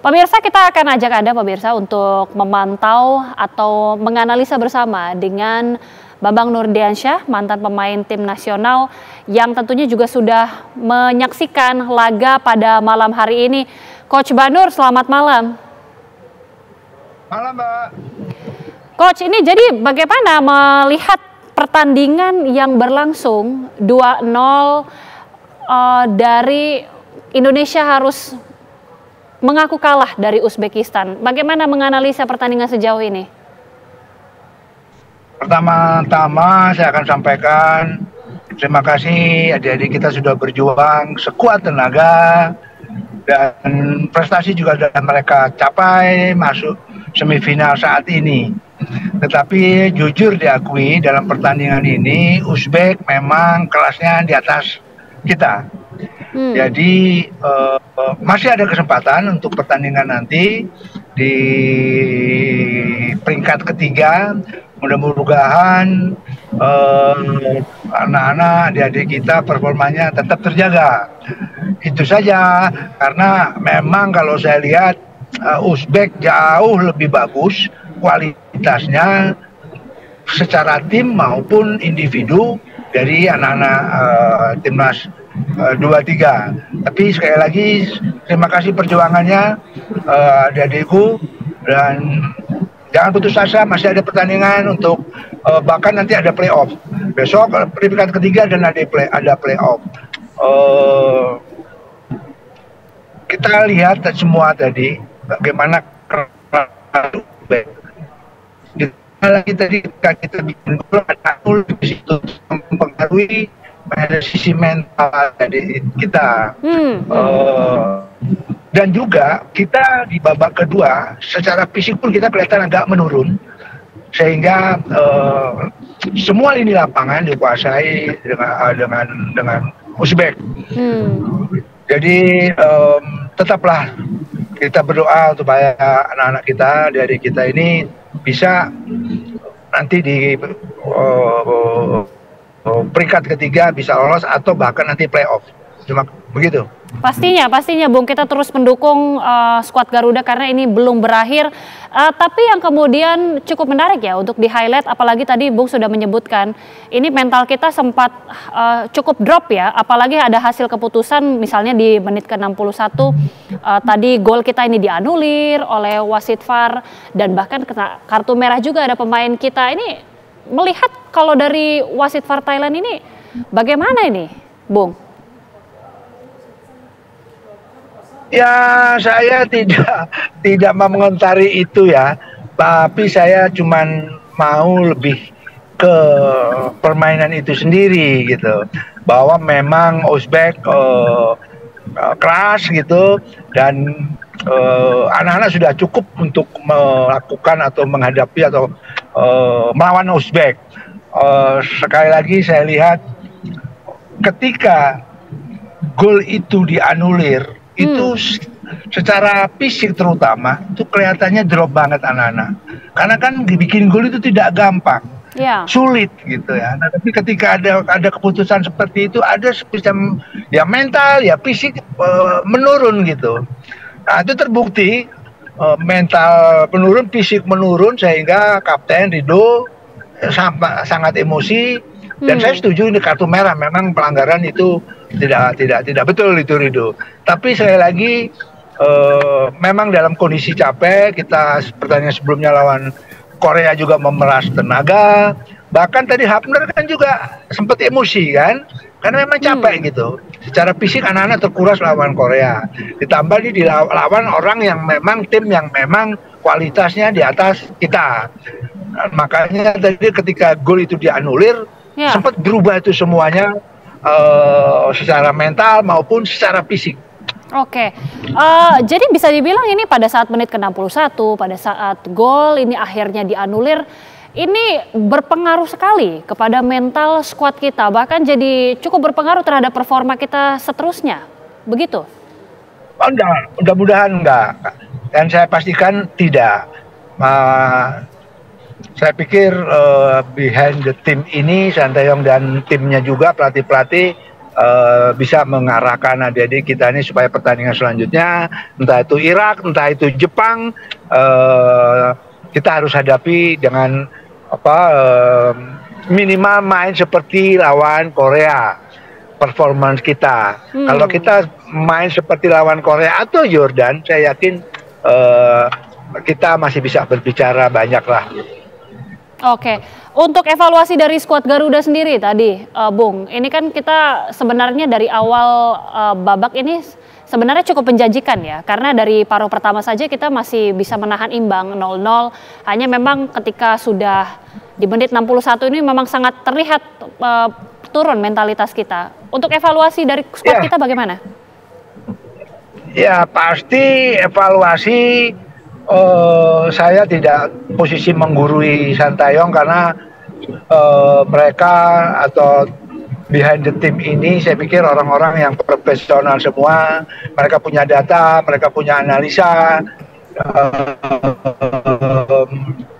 Pemirsa, kita akan ajak Anda pemirsa untuk memantau atau menganalisa bersama dengan Bambang Nurdiansyah, mantan pemain tim nasional yang tentunya juga sudah menyaksikan laga pada malam hari ini. Coach Banur, selamat malam. Malam, Mbak. Coach, ini jadi bagaimana melihat pertandingan yang berlangsung 2-0 dari Indonesia harus mengaku kalah dari Uzbekistan. Bagaimana menganalisa pertandingan sejauh ini? Pertama-tama saya akan sampaikan terima kasih adik-adik kita sudah berjuang sekuat tenaga dan prestasi juga sudah mereka capai masuk semifinal saat ini. Tetapi jujur diakui dalam pertandingan ini Uzbek memang kelasnya di atas kita. Jadi masih ada kesempatan untuk pertandingan nanti di peringkat ketiga. Mudah-mudahan anak-anak adik-adik kita performanya tetap terjaga. Itu saja, karena memang kalau saya lihat Uzbek jauh lebih bagus kualitasnya secara tim maupun individu dari anak-anak timnas 23. Tapi sekali lagi terima kasih perjuangannya adik-adikku, dan jangan putus asa, masih ada pertandingan untuk bahkan nanti ada playoff. Besok peringkat ketiga dan ada playoff. Kita lihat semua tadi bagaimana lagi tadi kita bikin gol ada di situ mempengaruhi pada sisi mental dari kita. Dan juga kita di babak kedua secara fisik pun kita kelihatan agak menurun, sehingga semua lini lapangan dikuasai dengan Uzbek. Jadi tetaplah kita berdoa supaya anak-anak kita dari kita ini bisa nanti di peringkat ketiga bisa lolos atau bahkan nanti playoff. Cuma begitu. Pastinya Bung, kita terus mendukung skuad Garuda karena ini belum berakhir. Tapi yang kemudian cukup menarik ya untuk di-highlight, apalagi tadi Bung sudah menyebutkan, ini mental kita sempat cukup drop ya, apalagi ada hasil keputusan misalnya di menit ke-61, tadi gol kita ini dianulir oleh wasit VAR, dan bahkan kena kartu merah juga ada pemain kita. Ini melihat kalau dari wasit VAR Thailand ini, bagaimana ini, Bung? Ya, saya tidak mau mengomentari itu ya, tapi saya cuman mau lebih ke permainan itu sendiri gitu, bahwa memang Uzbek keras gitu, dan anak-anak sudah cukup untuk melakukan atau menghadapi atau melawan Uzbek. Sekali lagi saya lihat ketika gol itu dianulir, itu secara fisik terutama itu kelihatannya drop banget anak-anak, karena kan dibikin gol itu tidak gampang, sulit gitu ya. Nah, tapi ketika ada keputusan seperti itu, ada semacam ya mental ya fisik menurun gitu. Nah, itu terbukti mental menurun, fisik menurun, sehingga Kapten Rido sangat emosi. Dan saya setuju ini kartu merah, memang pelanggaran itu tidak betul itu Rido. Tapi sekali lagi memang dalam kondisi capek, kita pertandingan sebelumnya lawan Korea juga memeras tenaga. Bahkan tadi Hafner kan juga sempat emosi kan, karena memang capek gitu. Secara fisik anak-anak terkuras lawan Korea. Ditambah dilawan orang yang memang tim yang memang kualitasnya di atas kita. Nah, makanya tadi ketika gol itu dianulir, sempat berubah itu semuanya, secara mental maupun secara fisik. Oke, jadi bisa dibilang ini pada saat menit ke-61, pada saat gol ini akhirnya dianulir, ini berpengaruh sekali kepada mental skuad kita, bahkan jadi cukup berpengaruh terhadap performa kita seterusnya, begitu? Oh, enggak, mudah-mudahan enggak, dan saya pastikan tidak. Saya pikir behind the team ini, Santayong dan timnya juga, pelatih-pelatih bisa mengarahkan adik-adik kita ini supaya pertandingan selanjutnya, entah itu Irak, entah itu Jepang, kita harus hadapi dengan minimal main seperti lawan Korea, performance kita. Kalau kita main seperti lawan Korea atau Jordan, saya yakin kita masih bisa berbicara banyak lah. Oke, untuk evaluasi dari skuad Garuda sendiri tadi, Bung, ini kan kita sebenarnya dari awal babak ini sebenarnya cukup menjanjikan ya, karena dari paruh pertama saja kita masih bisa menahan imbang 0-0, hanya memang ketika sudah di menit 61 ini memang sangat terlihat turun mentalitas kita. Untuk evaluasi dari skuad kita bagaimana? Ya pasti evaluasi. Saya tidak posisi menggurui Sintayong karena mereka atau behind the team ini saya pikir orang-orang yang profesional semua. Mereka punya data, mereka punya analisa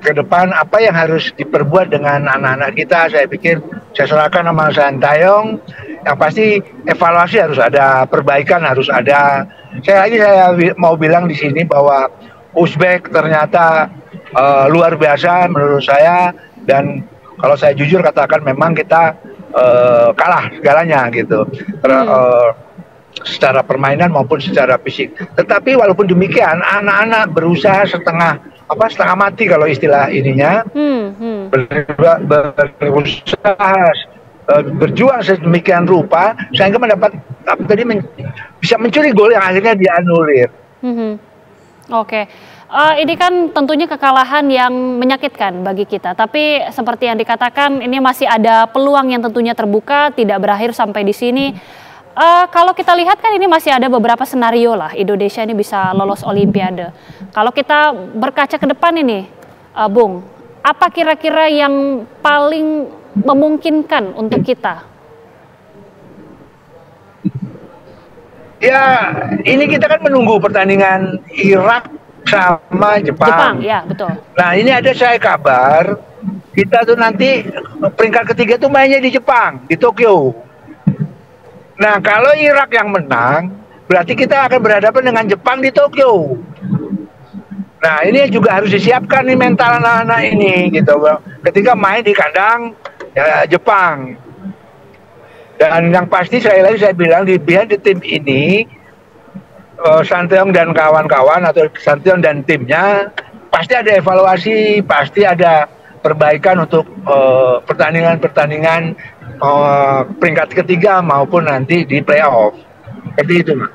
ke depan apa yang harus diperbuat dengan anak-anak kita. Saya pikir saya serahkan sama Sintayong. Yang pasti evaluasi harus ada, perbaikan harus ada. Saya mau bilang di sini bahwa Uzbek ternyata luar biasa menurut saya, dan kalau saya jujur katakan memang kita kalah segalanya gitu, secara permainan maupun secara fisik. Tetapi walaupun demikian anak-anak berusaha setengah mati kalau istilah ininya, berusaha berjuang sedemikian rupa sehingga mendapat bisa mencuri gol yang akhirnya dianulir. Oke, ini kan tentunya kekalahan yang menyakitkan bagi kita. Tapi seperti yang dikatakan, ini masih ada peluang yang tentunya terbuka, tidak berakhir sampai di sini. Kalau kita lihat kan ini masih ada beberapa senario lah Indonesia ini bisa lolos Olimpiade. Kalau kita berkaca ke depan ini, Bung, apa kira-kira yang paling memungkinkan untuk kita? Ya, ini kita kan menunggu pertandingan Irak sama Jepang. Ya betul. Nah, ini ada saya kabar, kita tuh nanti peringkat ketiga tuh mainnya di Jepang, di Tokyo. Nah, kalau Irak yang menang, berarti kita akan berhadapan dengan Jepang di Tokyo. Nah, ini juga harus disiapkan nih mental anak-anak ini, gitu. Ketika main di kandang ya, Jepang. Dan yang pasti saya bilang di behind the team ini Sintayong dan kawan-kawan atau Sintayong dan timnya pasti ada evaluasi, pasti ada perbaikan untuk pertandingan peringkat ketiga maupun nanti di playoff. Seperti itu, Mas.